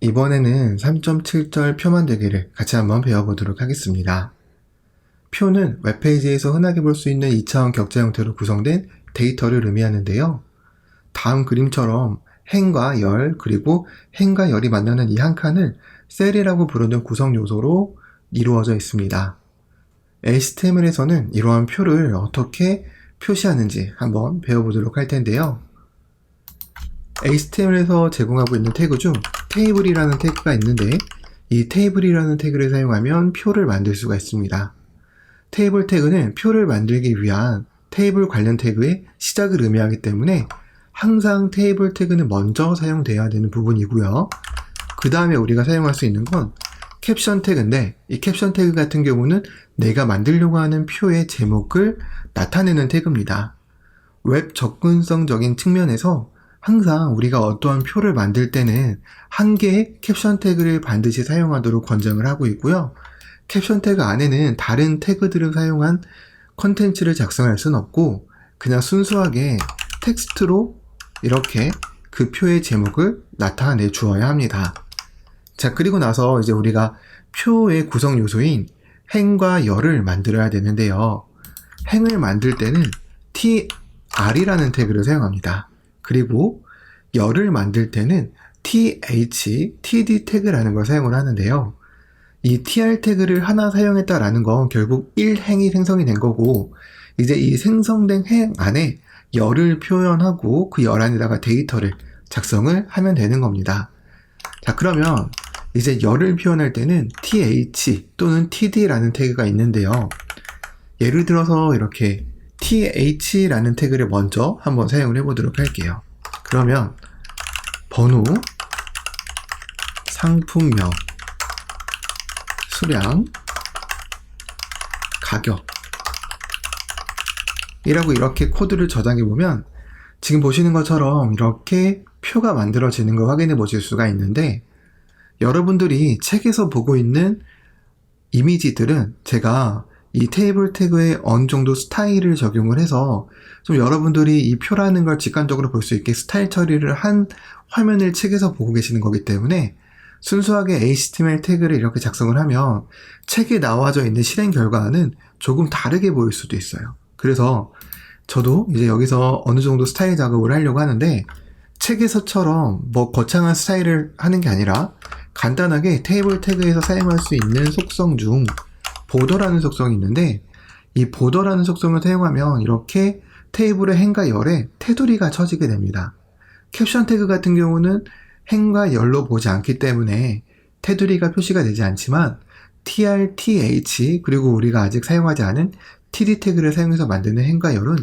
이번에는 3.7절 표 만들기를 같이 한번 배워보도록 하겠습니다. 표는 웹페이지에서 흔하게 볼 수 있는 2차원 격자 형태로 구성된 데이터를 의미하는데요. 다음 그림처럼 행과 열, 그리고 행과 열이 만나는 이 한 칸을 셀이라고 부르는 구성 요소로 이루어져 있습니다. HTML에서는 이러한 표를 어떻게 표시하는지 한번 배워보도록 할 텐데요. HTML에서 제공하고 있는 태그 중 테이블이라는 태그가 있는데, 이 테이블이라는 태그를 사용하면 표를 만들 수가 있습니다. 테이블 태그는 표를 만들기 위한 테이블 관련 태그의 시작을 의미하기 때문에 항상 테이블 태그는 먼저 사용되어야 되는 부분이고요. 그 다음에 우리가 사용할 수 있는 건 캡션 태그인데, 이 캡션 태그 같은 경우는 내가 만들려고 하는 표의 제목을 나타내는 태그입니다. 웹 접근성적인 측면에서 항상 우리가 어떠한 표를 만들 때는 한 개의 캡션 태그를 반드시 사용하도록 권장을 하고 있고요. 캡션 태그 안에는 다른 태그들을 사용한 컨텐츠를 작성할 수는 없고, 그냥 순수하게 텍스트로 이렇게 그 표의 제목을 나타내 주어야 합니다. 자, 그리고 나서 이제 우리가 표의 구성 요소인 행과 열을 만들어야 되는데요. 행을 만들 때는 tr이라는 태그를 사용합니다. 그리고 열을 만들 때는 td 태그라는 걸 사용을 하는데요. 이 tr 태그를 하나 사용했다라는 건 결국 1행이 생성이 된 거고, 이제 이 생성된 행 안에 열을 표현하고 그 열 안에다가 데이터를 작성을 하면 되는 겁니다. 자, 그러면 이제 열을 표현할 때는 th 또는 td라는 태그가 있는데요. 예를 들어서 이렇게 th라는 태그를 먼저 한번 사용을 해보도록 할게요. 그러면 번호, 상품명, 수량, 가격 이라고 이렇게 코드를 저장해보면 지금 보시는 것처럼 이렇게 표가 만들어지는 걸 확인해 보실 수가 있는데, 여러분들이 책에서 보고 있는 이미지들은 제가 이 테이블 태그에 어느 정도 스타일을 적용을 해서 좀 여러분들이 이 표라는 걸 직관적으로 볼 수 있게 스타일 처리를 한 화면을 책에서 보고 계시는 거기 때문에 순수하게 HTML 태그를 이렇게 작성을 하면 책에 나와져 있는 실행 결과는 조금 다르게 보일 수도 있어요. 그래서 저도 이제 여기서 어느 정도 스타일 작업을 하려고 하는데, 책에서처럼 뭐 거창한 스타일을 하는 게 아니라 간단하게 테이블 태그에서 사용할 수 있는 속성 중 보더라는 속성이 있는데, 이 보더라는 속성을 사용하면 이렇게 테이블의 행과 열에 테두리가 쳐지게 됩니다. 캡션 태그 같은 경우는 행과 열로 보지 않기 때문에 테두리가 표시가 되지 않지만 tr, th 그리고 우리가 아직 사용하지 않은 td 태그를 사용해서 만드는 행과 열은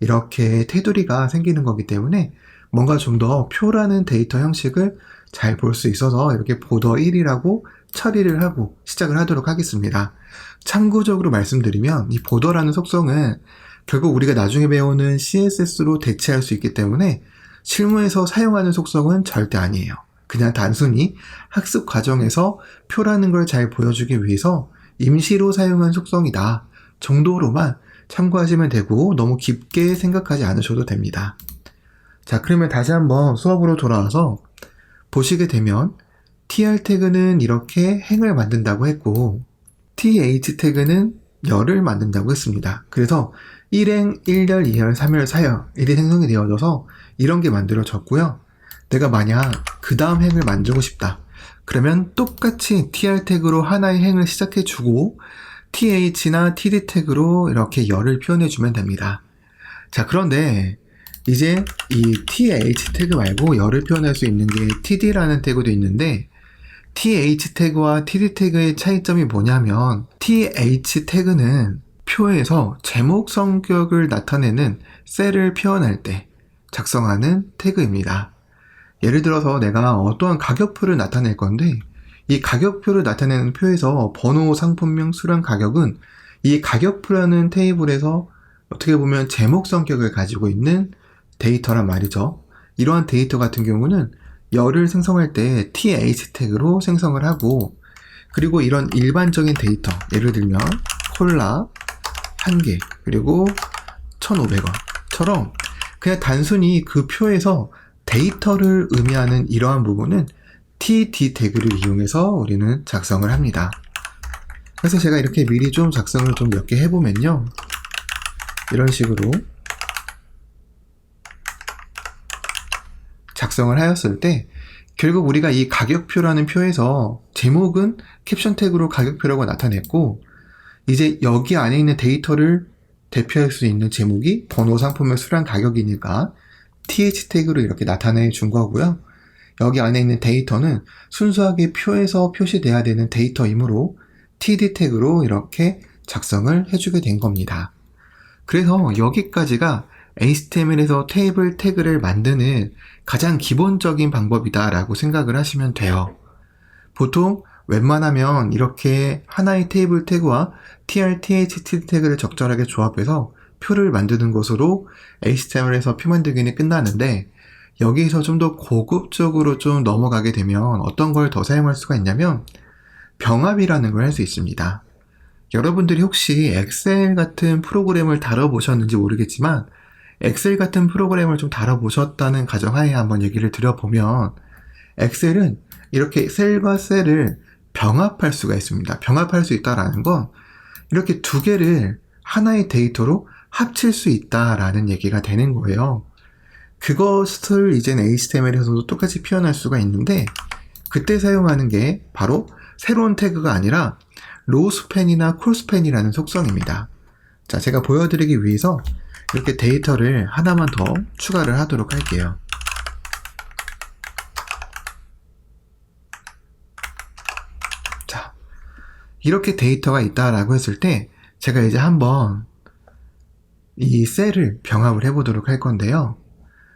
이렇게 테두리가 생기는 거기 때문에 뭔가 좀 더 표라는 데이터 형식을 잘 볼 수 있어서 이렇게 보더 1이라고 처리를 하고 시작을 하도록 하겠습니다. 참고적으로 말씀드리면 이 보더라는 속성은 결국 우리가 나중에 배우는 CSS로 대체할 수 있기 때문에 실무에서 사용하는 속성은 절대 아니에요. 그냥 단순히 학습 과정에서 표라는 걸 잘 보여주기 위해서 임시로 사용한 속성이다 정도로만 참고하시면 되고, 너무 깊게 생각하지 않으셔도 됩니다. 자, 그러면 다시 한번 수업으로 돌아와서 보시게 되면 tr 태그는 이렇게 행을 만든다고 했고, th 태그는 열을 만든다고 했습니다. 그래서 1행, 1열, 2열, 3열, 4열 이렇게 생성이 되어져서 이런 게 만들어졌고요. 내가 만약 그 다음 행을 만들고 싶다 그러면 똑같이 tr 태그로 하나의 행을 시작해주고 th나 td 태그로 이렇게 열을 표현해주면 됩니다. 자, 그런데 이제 이 th 태그 말고 열을 표현할 수 있는 게 td라는 태그도 있는데, th 태그와 td 태그의 차이점이 뭐냐면, th 태그는 표에서 제목 성격을 나타내는 셀을 표현할 때 작성하는 태그입니다. 예를 들어서 내가 어떠한 가격표를 나타낼 건데, 이 가격표를 나타내는 표에서 번호, 상품명, 수량, 가격은 이 가격표라는 테이블에서 어떻게 보면 제목 성격을 가지고 있는 데이터란 말이죠. 이러한 데이터 같은 경우는 열을 생성할 때 th 태그로 생성을 하고, 그리고 이런 일반적인 데이터, 예를 들면 콜라 1개 그리고 1,500원처럼 그냥 단순히 그 표에서 데이터를 의미하는 이러한 부분은 td 태그를 이용해서 우리는 작성을 합니다. 그래서 제가 이렇게 미리 좀 작성을 좀 몇 개 해보면요. 이런 식으로 작성을 하였을 때 결국 우리가 이 가격표라는 표에서 제목은 캡션 태그로 가격표라고 나타냈고, 이제 여기 안에 있는 데이터를 대표할 수 있는 제목이 번호, 상품의 수량, 가격이니까 th 태그로 이렇게 나타내 준 거고요. 여기 안에 있는 데이터는 순수하게 표에서 표시돼야 되는 데이터이므로 td 태그로 이렇게 작성을 해주게 된 겁니다. 그래서 여기까지가 HTML에서 테이블 태그를 만드는 가장 기본적인 방법이다 라고 생각을 하시면 돼요. 보통 웬만하면 이렇게 하나의 테이블 태그와 tr, th, td 태그를 적절하게 조합해서 표를 만드는 것으로 HTML에서 표 만들기는 끝나는데, 여기서 좀 더 고급적으로 좀 넘어가게 되면 어떤 걸 더 사용할 수가 있냐면 병합이라는 걸 할 수 있습니다. 여러분들이 혹시 엑셀 같은 프로그램을 다뤄보셨는지 모르겠지만 엑셀 같은 프로그램을 좀 다뤄보셨다는 가정하에 한번 얘기를 드려보면, 엑셀은 이렇게 셀과 셀을 병합할 수가 있습니다. 병합할 수 있다라는 건 이렇게 두 개를 하나의 데이터로 합칠 수 있다라는 얘기가 되는 거예요. 그것을 이제는 HTML에서도 똑같이 표현할 수가 있는데, 그때 사용하는 게 바로 새로운 태그가 아니라 로우 스팬이나 콜 스팬이라는 속성입니다. 자, 제가 보여드리기 위해서 이렇게 데이터를 하나만 더 추가를 하도록 할게요. 자, 이렇게 데이터가 있다라고 했을 때 제가 이제 한번 이 셀을 병합을 해보도록 할 건데요.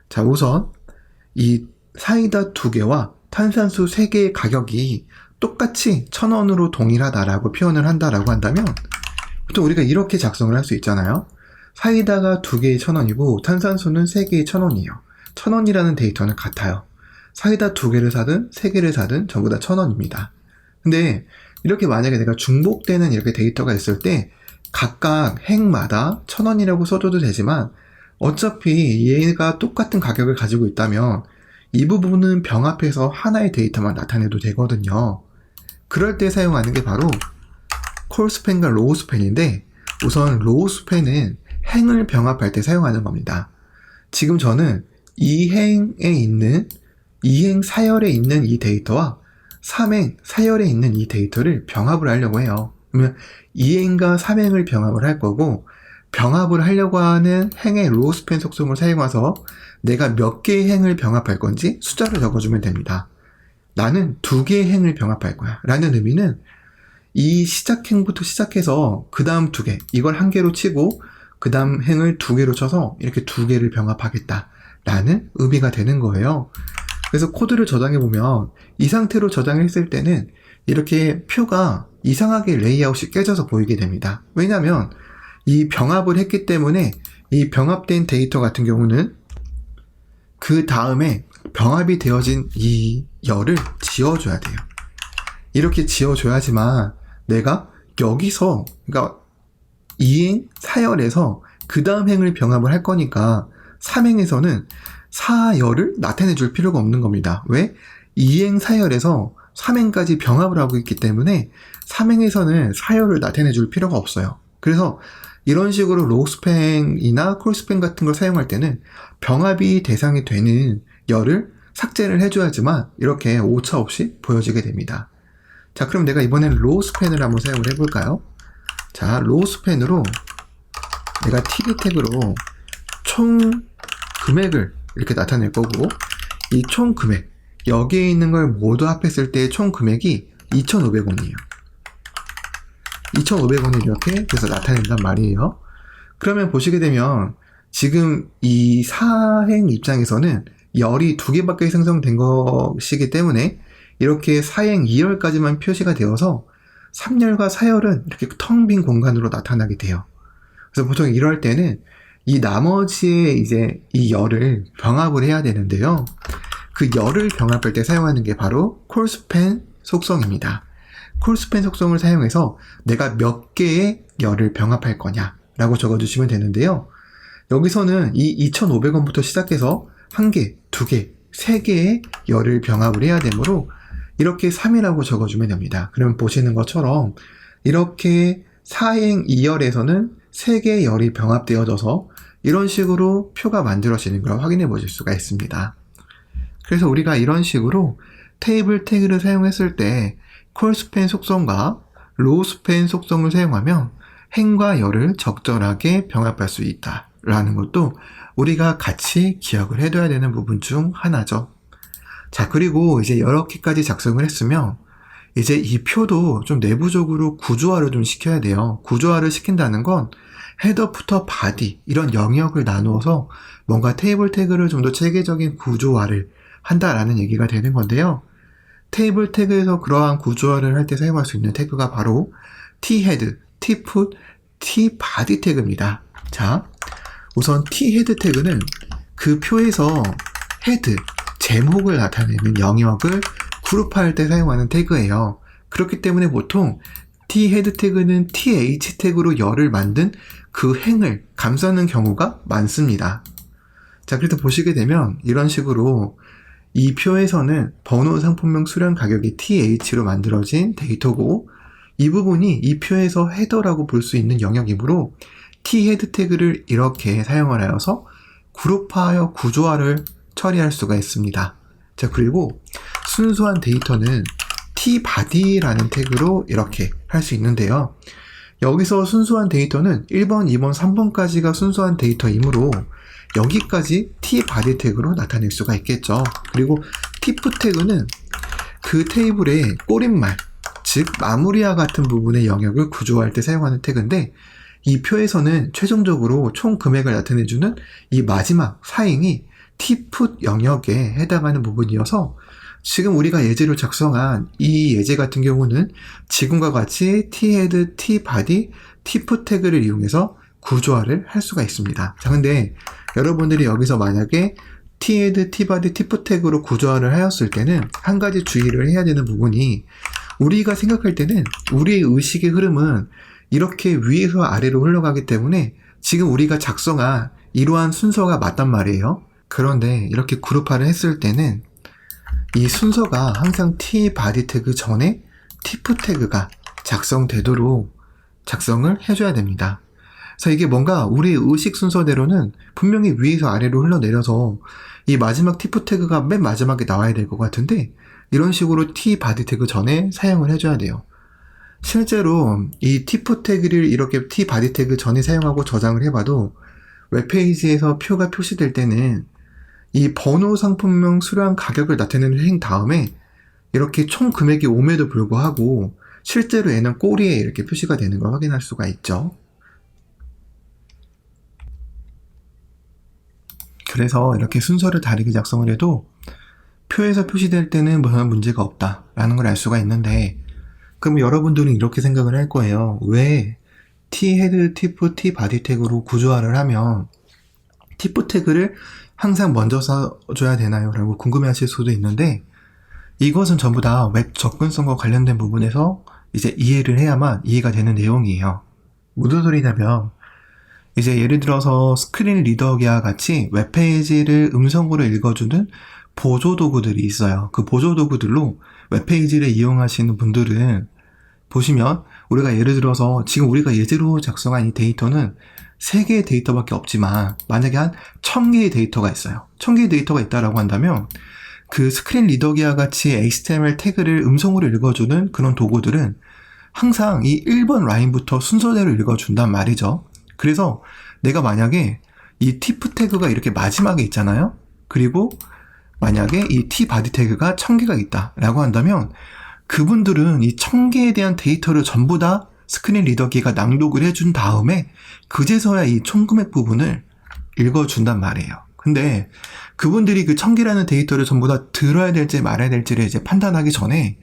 자, 우선 이 사이다 2개와 탄산수 3개의 가격이 똑같이 1,000원으로 동일하다라고 표현을 한다라고 한다면 보통 우리가 이렇게 작성을 할 수 있잖아요. 사이다가 2개의 1,000원이고 탄산수는 3개의 1,000원이에요. 1,000원이라는 데이터는 같아요. 사이다 2개를 사든 3개를 사든 전부 다 1,000원입니다. 근데 이렇게 만약에 내가 중복되는 이렇게 데이터가 있을 때 각각 행마다 1,000원이라고 써줘도 되지만, 어차피 얘가 똑같은 가격을 가지고 있다면 이 부분은 병합해서 하나의 데이터만 나타내도 되거든요. 그럴 때 사용하는 게 바로 콜 스팬과 로우 스팬인데, 우선 로우 스팬은 행을 병합할 때 사용하는 겁니다. 지금 저는 이 행 사열에 있는 이 데이터와 3행 사열에 있는 이 데이터를 병합을 하려고 해요. 그러면 2행과 3행을 병합을 할 거고, 병합을 하려고 하는 행의 로우 스팬 속성을 사용해서 내가 몇 개의 행을 병합할 건지 숫자를 적어주면 됩니다. 나는 2개의 행을 병합할 거야 라는 의미는 이 시작행부터 시작해서 그 다음 2개, 이걸 1개로 치고 그 다음 행을 2개로 쳐서 이렇게 2개를 병합하겠다 라는 의미가 되는 거예요. 그래서 코드를 저장해보면 이 상태로 저장했을 때는 이렇게 표가 이상하게 레이아웃이 깨져서 보이게 됩니다. 왜냐하면 이 병합을 했기 때문에 이 병합된 데이터 같은 경우는 그 다음에 병합이 되어진 이 열을 지워줘야 돼요. 이렇게 지워줘야지만 내가 여기서, 그러니까 2행 사열에서 그 다음 행을 병합을 할 거니까 3행에서는 사열을 나타내 줄 필요가 없는 겁니다. 왜? 2행 사열에서 3행까지 병합을 하고 있기 때문에 3행에서는 사열을 나타내 줄 필요가 없어요. 그래서 이런 식으로 로우 스팬이나 콜 스팬 같은 걸 사용할 때는 병합이 대상이 되는 열을 삭제를 해줘야지만 이렇게 오차 없이 보여지게 됩니다. 자, 그럼 내가 이번엔 로우 스팬을 한번 사용을 해볼까요? 자, 로우 스팬으로 내가 td 태그로 총 금액을 이렇게 나타낼 거고, 이 총 금액, 여기에 있는 걸 모두 합했을 때 총 금액이 2,500원이에요. 2,500원을 이렇게 그래서 나타낸단 말이에요. 그러면 보시게 되면 지금 이 사행 입장에서는 열이 2개밖에 생성된 것이기 때문에 이렇게 사행 2열까지만 표시가 되어서 3열과 4열은 이렇게 텅 빈 공간으로 나타나게 돼요. 그래서 보통 이럴 때는 이 나머지의 이제 이 열을 병합을 해야 되는데요. 그 열을 병합할 때 사용하는 게 바로 콜스팬 속성입니다. 콜스팬 속성을 사용해서 내가 몇 개의 열을 병합할 거냐라고 적어주시면 되는데요. 여기서는 이 2,500원부터 시작해서 1개, 2개, 3개의 열을 병합을 해야 되므로 이렇게 3이라고 적어주면 됩니다. 그럼 보시는 것처럼 이렇게 4행 2열에서는 3개의 열이 병합되어져서 이런 식으로 표가 만들어지는 걸 확인해 보실 수가 있습니다. 그래서 우리가 이런 식으로 테이블 태그를 사용했을 때 콜스팬 속성과 로우스팬 속성을 사용하면 행과 열을 적절하게 병합할 수 있다라는 것도 우리가 같이 기억을 해둬야 되는 부분 중 하나죠. 자, 그리고 이제 이렇게까지 작성을 했으면 이제 이 표도 좀 내부적으로 구조화를 좀 시켜야 돼요. 구조화를 시킨다는 건 헤더, 부터, 바디 이런 영역을 나누어서 뭔가 테이블 태그를 좀 더 체계적인 구조화를 한다라는 얘기가 되는 건데요. 테이블 태그에서 그러한 구조화를 할 때 사용할 수 있는 태그가 바로 T-헤드, T-풋, T-바디 태그입니다. 자, 우선 T-헤드 태그는 그 표에서 헤드, 제목을 나타내는 영역을 그룹화할 때 사용하는 태그예요. 그렇기 때문에 보통 T-헤드 태그는 TH 태그로 열을 만든 그 행을 감싸는 경우가 많습니다. 자, 그래서 보시게 되면 이런 식으로 이 표에서는 번호 상품명 수량 가격이 TH로 만들어진 데이터고 이 부분이 이 표에서 헤더라고 볼 수 있는 영역이므로 T-헤드 태그를 이렇게 사용을 하여서 그룹화하여 구조화를 처리할 수가 있습니다. 자, 그리고 순수한 데이터는 T-body라는 태그로 이렇게 할 수 있는데요. 여기서 순수한 데이터는 1번, 2번, 3번까지가 순수한 데이터이므로 여기까지 T-body 태그로 나타낼 수가 있겠죠. 그리고 T-put 태그는 그 테이블의 꼬릿말, 즉 마무리와 같은 부분의 영역을 구조할 때 사용하는 태그인데 이 표에서는 최종적으로 총 금액을 나타내주는 이 마지막 사행이 T-put 영역에 해당하는 부분이어서 지금 우리가 예제로 작성한 이 예제 같은 경우는 지금과 같이 T-head, T-body, T-put 태그를 이용해서 구조화를 할 수가 있습니다. 자, 근데 여러분들이 여기서 만약에 T-head, T-body, T-put 태그로 구조화를 하였을 때는 한 가지 주의를 해야 되는 부분이 우리가 생각할 때는 우리의 의식의 흐름은 이렇게 위에서 아래로 흘러가기 때문에 지금 우리가 작성한 이러한 순서가 맞단 말이에요. 그런데 이렇게 그룹화를 했을 때는 이 순서가 항상 T-body 태그 전에 T-put 태그가 작성되도록 작성을 해줘야 됩니다. 그래서 이게 뭔가 우리의 의식 순서대로는 분명히 위에서 아래로 흘러내려서 이 마지막 T-put 태그가 맨 마지막에 나와야 될 것 같은데 이런 식으로 T-body 태그 전에 사용을 해줘야 돼요. 실제로 이 T-put 태그를 이렇게 T-body 태그 전에 사용하고 저장을 해봐도 웹페이지에서 표가 표시될 때는 이 번호 상품명 수량 가격을 나타내는 행 다음에 이렇게 총 금액이 옴에도 불구하고 실제로 얘는 꼬리에 이렇게 표시가 되는 걸 확인할 수가 있죠. 그래서 이렇게 순서를 다르게 작성을 해도 표에서 표시될 때는 무슨 문제가 없다라는 걸 알 수가 있는데 그럼 여러분들은 이렇게 생각을 할 거예요. 왜 T-head, T-put, T-body 태그로 구조화를 하면 T-put 태그를 항상 먼저 써줘야 되나요? 라고 궁금해하실 수도 있는데 이것은 전부 다 웹 접근성과 관련된 부분에서 이제 이해를 해야만 이해가 되는 내용이에요. 무슨 소리냐면 이제 예를 들어서 스크린 리더기와 같이 웹페이지를 음성으로 읽어주는 보조도구들이 있어요. 그 보조도구들로 웹페이지를 이용하시는 분들은 보시면 우리가 예를 들어서 지금 우리가 예제로 작성한 이 데이터는 3개의 데이터밖에 없지만 만약에 한 1000개의 데이터가 있어요. 1000개의 데이터가 있다라고 한다면 그 스크린 리더기와 같이 HTML 태그를 음성으로 읽어주는 그런 도구들은 항상 이 1번 라인부터 순서대로 읽어준단 말이죠. 그래서 내가 만약에 이 T-put 태그가 이렇게 마지막에 있잖아요. 그리고 만약에 이 T-body 태그가 1000개가 있다라고 한다면 그분들은 이 1000개에 대한 데이터를 전부 다 스크린 리더기가 낭독을 해준 다음에 그제서야 이 총금액 부분을 읽어준단 말이에요. 근데 그분들이 그 1000개라는 데이터를 전부 다 들어야 될지 말아야 될지를 이제 판단하기 전에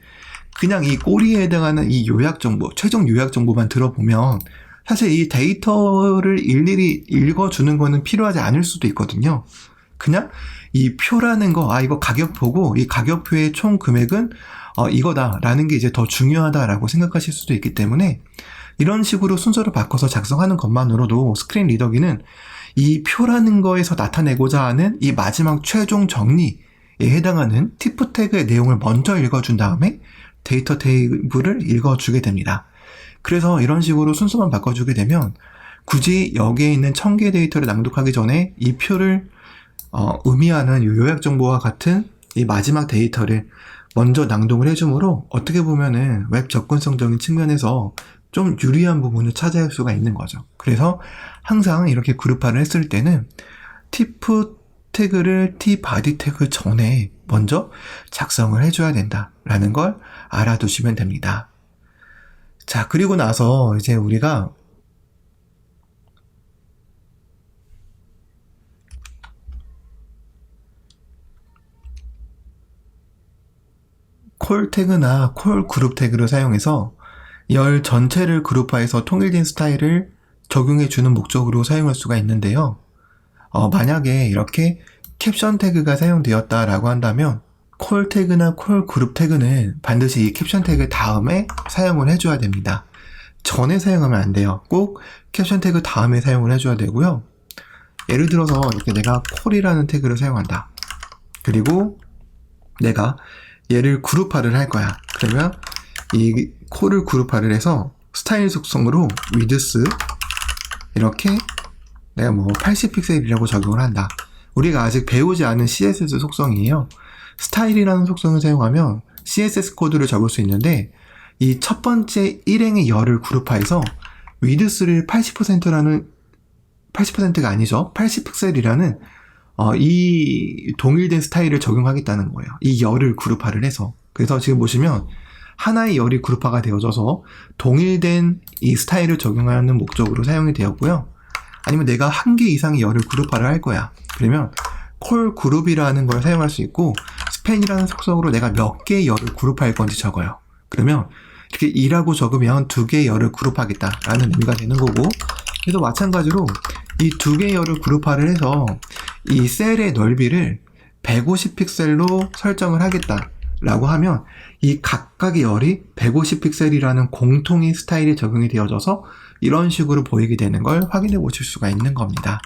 그냥 이 꼬리에 해당하는 이 요약 정보, 최종 요약 정보만 들어보면 사실 이 데이터를 일일이 읽어주는 거는 필요하지 않을 수도 있거든요. 그냥 이 표라는 거, 이거 가격 보고 이 가격표의 총 금액은 이거다라는 게 이제 더 중요하다라고 생각하실 수도 있기 때문에 이런 식으로 순서를 바꿔서 작성하는 것만으로도 스크린 리더기는 이 표라는 거에서 나타내고자 하는 이 마지막 최종 정리에 해당하는 tiff 태그의 내용을 먼저 읽어준 다음에 데이터 테이블을 읽어주게 됩니다. 그래서 이런 식으로 순서만 바꿔주게 되면 굳이 여기에 있는 1000개의 데이터를 낭독하기 전에 이 표를 의미하는 요약 정보와 같은 이 마지막 데이터를 먼저 낭독을 해주므로 어떻게 보면은 웹 접근성적인 측면에서 좀 유리한 부분을 차지할 수가 있는 거죠. 그래서 항상 이렇게 그룹화를 했을 때는 tiff 태그를 tbody 태그 전에 먼저 작성을 해줘야 된다라는 걸 알아두시면 됩니다. 자, 그리고 나서 이제 우리가 콜 태그나 콜 그룹 태그를 사용해서 열 전체를 그룹화해서 통일된 스타일을 적용해주는 목적으로 사용할 수가 있는데요. 만약에 이렇게 캡션 태그가 사용되었다라고 한다면 콜 태그나 콜 그룹 태그는 반드시 이 캡션 태그 다음에 사용을 해줘야 됩니다. 전에 사용하면 안 돼요. 꼭 캡션 태그 다음에 사용을 해줘야 되고요. 예를 들어서 이렇게 내가 콜이라는 태그를 사용한다. 그리고 내가 얘를 그룹화를 할 거야. 그러면 이 콜을 그룹화를 해서 스타일 속성으로 width 이렇게 내가 뭐 80픽셀이라고 적용을 한다. 우리가 아직 배우지 않은 CSS 속성이에요. 스타일이라는 속성을 사용하면 CSS 코드를 적을 수 있는데 이 첫 번째 일행의 열을 그룹화해서 width를 80%라는 80%가 아니죠. 80픽셀이라는 이 동일된 스타일을 적용하겠다는 거예요. 이 열을 그룹화를 해서. 그래서 지금 보시면 하나의 열이 그룹화가 되어져서 동일된 이 스타일을 적용하는 목적으로 사용이 되었고요. 아니면 내가 한 개 이상의 열을 그룹화를 할 거야. 그러면 콜 그룹이라는 걸 사용할 수 있고 스팬이라는 속성으로 내가 몇 개의 열을 그룹할 건지 적어요. 그러면 이렇게 2라고 적으면 2개의 열을 그룹하겠다라는 의미가 되는 거고, 그래서 마찬가지로 이 2개의 열을 그룹화를 해서 이 셀의 넓이를 150픽셀로 설정을 하겠다라고 하면 이 각각의 열이 150픽셀이라는 공통의 스타일이 적용이 되어져서 이런 식으로 보이게 되는 걸 확인해 보실 수가 있는 겁니다.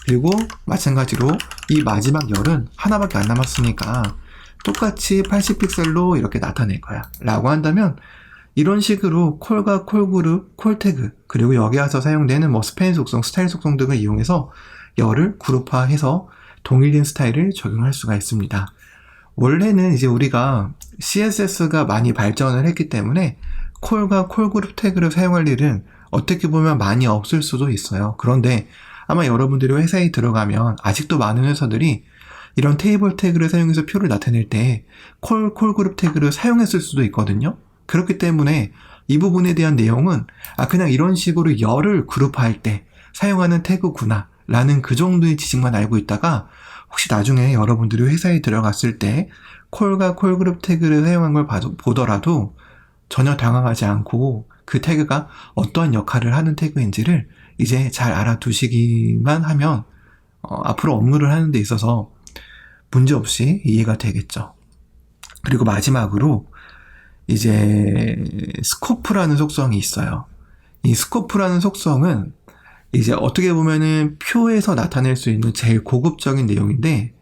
그리고 마찬가지로 이 마지막 열은 하나밖에 안 남았으니까 똑같이 80픽셀로 이렇게 나타낼 거야 라고 한다면 이런 식으로 콜과 콜그룹, 콜태그 그리고 여기 와서 사용되는 뭐 스팬 속성, 스타일 속성 등을 이용해서 열을 그룹화해서 동일된 스타일을 적용할 수가 있습니다. 원래는 이제 우리가 CSS가 많이 발전을 했기 때문에 콜과 콜그룹 태그를 사용할 일은 어떻게 보면 많이 없을 수도 있어요. 그런데 아마 여러분들이 회사에 들어가면 아직도 많은 회사들이 이런 테이블 태그를 사용해서 표를 나타낼 때 콜그룹 태그를 사용했을 수도 있거든요. 그렇기 때문에 이 부분에 대한 내용은 그냥 이런 식으로 열을 그룹화할 때 사용하는 태그구나 라는 그 정도의 지식만 알고 있다가 혹시 나중에 여러분들이 회사에 들어갔을 때 콜과 콜그룹 태그를 사용한 걸 보더라도 전혀 당황하지 않고 그 태그가 어떠한 역할을 하는 태그인지를 이제 잘 알아두시기만 하면 앞으로 업무를 하는 데 있어서 문제없이 이해가 되겠죠. 그리고 마지막으로 이제 스코프라는 속성이 있어요. 이 스코프라는 속성은 이제 어떻게 보면은 표에서 나타낼 수 있는 제일 고급적인 내용인데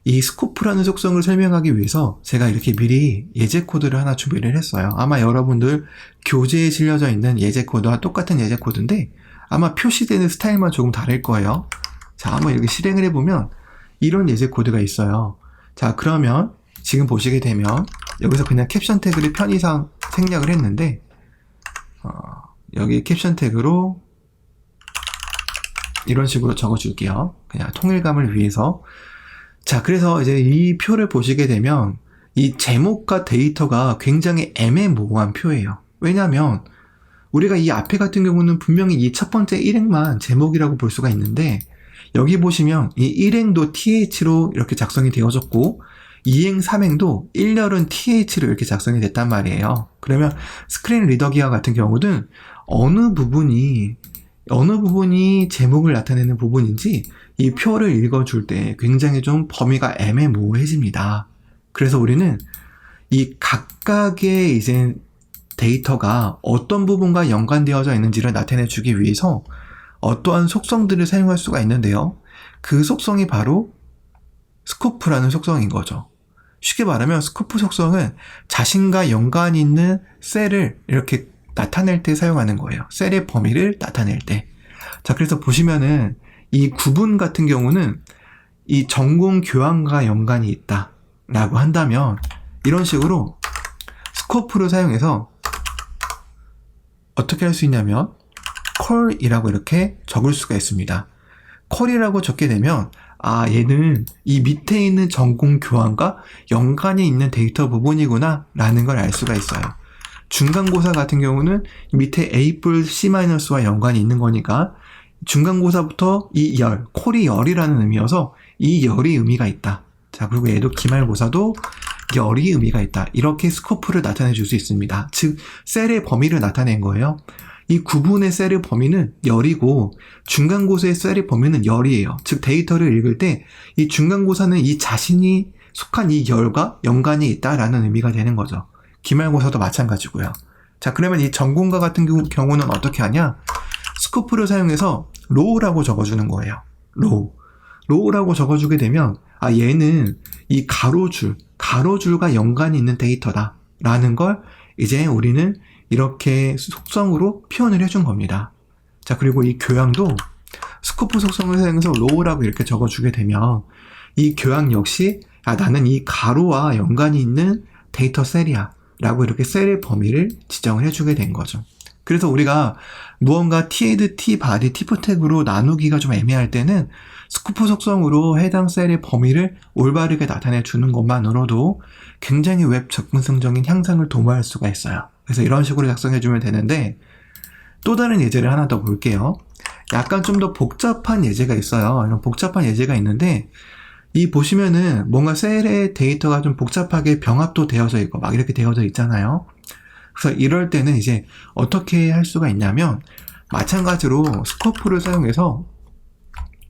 이 스코프라는 속성을 설명하기 위해서 제가 이렇게 미리 예제 코드를 하나 준비를 했어요. 아마 여러분들 교재에 실려져 있는 예제 코드와 똑같은 예제 코드인데 아마 표시되는 스타일만 조금 다를 거예요. 자, 한번 이렇게 실행을 해보면 이런 예제 코드가 있어요. 자, 그러면 지금 보시게 되면 여기서 그냥 캡션 태그를 편의상 생략을 했는데 여기 캡션 태그로 이런 식으로 적어줄게요. 그냥 통일감을 위해서. 자, 그래서 이제 이 표를 보시게 되면 이 제목과 데이터가 굉장히 애매모호한 표예요. 왜냐하면 우리가 이 앞에 같은 경우는 분명히 이 첫 번째 일행만 제목이라고 볼 수가 있는데 여기 보시면 이 1행도 th로 이렇게 작성이 되어졌고 2행, 3행도 1열은 th로 이렇게 작성이 됐단 말이에요. 그러면 스크린 리더기와 같은 경우는 어느 부분이 제목을 나타내는 부분인지 이 표를 읽어줄 때 굉장히 좀 범위가 애매모호해집니다. 그래서 우리는 이 각각의 이제 데이터가 어떤 부분과 연관되어져 있는지를 나타내주기 위해서 어떠한 속성들을 사용할 수가 있는데요. 그 속성이 바로 스코프라는 속성인 거죠. 쉽게 말하면 스코프 속성은 자신과 연관이 있는 셀을 이렇게 나타낼 때 사용하는 거예요. 셀의 범위를 나타낼 때. 자, 그래서 보시면은 이 구분 같은 경우는 이 전공 교환과 연관이 있다 라고 한다면 이런 식으로 스코프를 사용해서 어떻게 할 수 있냐면 컬이라고 이렇게 적을 수가 있습니다. 컬이라고 적게 되면 얘는 이 밑에 있는 전공 교환과 연관이 있는 데이터 부분이구나 라는 걸 알 수가 있어요. 중간고사 같은 경우는 밑에 A 뿔 C-와 연관이 있는 거니까 중간고사부터 이 열, 콜이 열이라는 의미여서 이 열이 의미가 있다. 자, 그리고 얘도 기말고사도 열이 의미가 있다. 이렇게 스코프를 나타내 줄 수 있습니다. 즉, 셀의 범위를 나타낸 거예요. 이 구분의 셀의 범위는 열이고 중간고사의 셀의 범위는 열이에요. 즉, 데이터를 읽을 때 이 중간고사는 이 자신이 속한 이 열과 연관이 있다라는 의미가 되는 거죠. 기말고사도 마찬가지고요. 자, 그러면 이 전공과 같은 경우는 어떻게 하냐? 스코프를 사용해서 로우라고 적어주는 거예요. 로우라고 적어주게 되면 얘는 이 가로줄과 연관이 있는 데이터다 라는 걸 이제 우리는 이렇게 속성으로 표현을 해준 겁니다. 자, 그리고 이 교양도 스코프 속성을 사용해서 로우라고 이렇게 적어주게 되면 이 교양 역시 나는 이 가로와 연관이 있는 데이터 셀이야 라고 이렇게 셀의 범위를 지정을 해주게 된 거죠. 그래서 우리가 무언가 T-헤드, T-바디, T-풋 태그로 나누기가 좀 애매할 때는 스코프 속성으로 해당 셀의 범위를 올바르게 나타내 주는 것만으로도 굉장히 웹 접근성적인 향상을 도모할 수가 있어요. 그래서 이런 식으로 작성해 주면 되는데 또 다른 예제를 하나 더 볼게요. 약간 좀 더 복잡한 예제가 있어요. 이런 복잡한 예제가 있는데 이 보시면은 뭔가 셀의 데이터가 좀 복잡하게 병합도 되어져 있고 막 이렇게 되어져 있잖아요. 그래서 이럴 때는 이제 어떻게 할 수가 있냐면 마찬가지로 스코프를 사용해서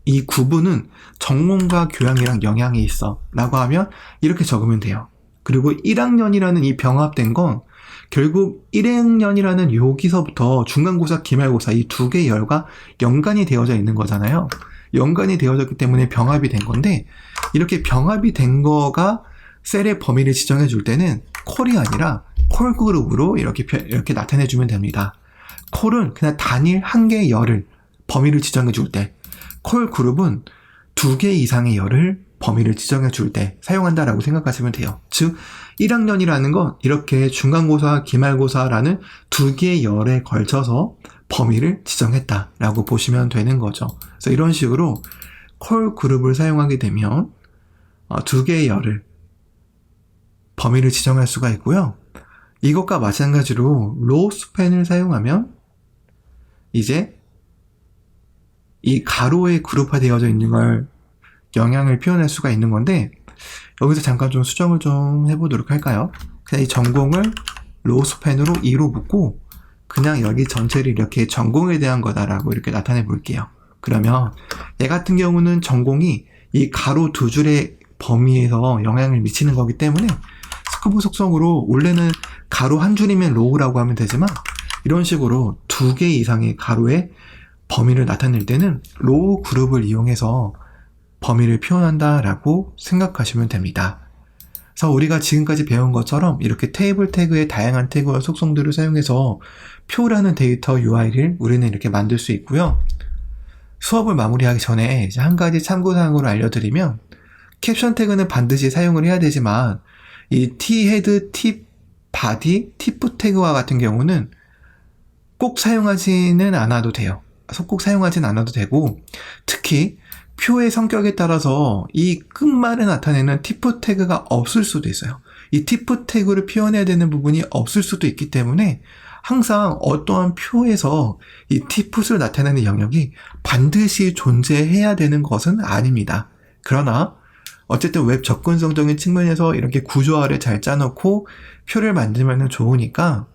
이 구분은 전공과 교양이랑 영향이 있어 라고 하면 이렇게 적으면 돼요. 그리고 1학년이라는 이 병합된 건 결국 1학년이라는 여기서부터 중간고사, 기말고사 이 두 개의 열과 연관이 되어져 있는 거잖아요. 연관이 되어졌기 때문에 병합이 된 건데 이렇게 병합이 된 거가 셀의 범위를 지정해 줄 때는 콜이 아니라 콜 그룹으로 이렇게 나타내 주면 됩니다. 콜은 그냥 단일 한 개의 열을 범위를 지정해 줄 때, 콜 그룹은 두 개 이상의 열을 범위를 지정해 줄 때 사용한다라고 생각하시면 돼요. 즉 1학년이라는 건 이렇게 중간고사, 기말고사라는 두 개의 열에 걸쳐서 범위를 지정했다라고 보시면 되는 거죠. 그래서 이런 식으로 콜 그룹을 사용하게 되면 두 개의 열을 범위를 지정할 수가 있고요. 이것과 마찬가지로 로우 스팬을 사용하면 이제 이 가로에 그룹화되어져 있는 걸 영향을 표현할 수가 있는 건데 여기서 잠깐 좀 수정을 좀 해보도록 할까요? 그냥 이 전공을 로우 스팬으로 2로 묶고 그냥 여기 전체를 이렇게 전공에 대한 거다라고 이렇게 나타내 볼게요. 그러면 얘 같은 경우는 전공이 이 가로 두 줄의 범위에서 영향을 미치는 거기 때문에 스코프 속성으로 원래는 가로 한 줄이면 로우라고 하면 되지만 이런 식으로 두 개 이상의 가로의 범위를 나타낼 때는 로우 그룹을 이용해서 범위를 표현한다라고 생각하시면 됩니다. 그래서 우리가 지금까지 배운 것처럼 이렇게 테이블 태그의 다양한 태그와 속성들을 사용해서 표라는 데이터 UI를 우리는 이렇게 만들 수 있고요. 수업을 마무리하기 전에 이제 한 가지 참고사항으로 알려드리면 캡션 태그는 반드시 사용을 해야 되지만 이 T-헤드, T-바디, T-풋 태그와 같은 경우는 꼭 사용하지는 않아도 돼요. 꼭 사용하진 않아도 되고 특히 표의 성격에 따라서 이 끝말에 나타내는 T-풋 태그가 없을 수도 있어요. 이 T-풋 태그를 표현해야 되는 부분이 없을 수도 있기 때문에 항상 어떠한 표에서 이 T-풋을 나타내는 영역이 반드시 존재해야 되는 것은 아닙니다. 그러나 어쨌든 웹 접근성적인 측면에서 이렇게 구조화를 잘 짜놓고 표를 만들면 좋으니까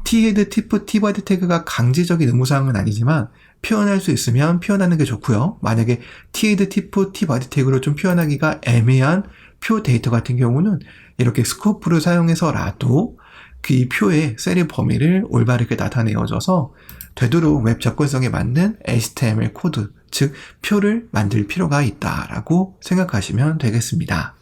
T-헤드, T-풋, T-바디 태그가 강제적인 의무사항은 아니지만 표현할 수 있으면 표현하는 게 좋고요. 만약에 T-헤드, T-풋, T-바디 태그로 좀 표현하기가 애매한 표 데이터 같은 경우는 이렇게 스코프를 사용해서라도 그 이 표의 세리 범위를 올바르게 나타내어줘서 되도록 웹 접근성에 맞는 HTML 코드, 즉 표를 만들 필요가 있다라고 생각하시면 되겠습니다.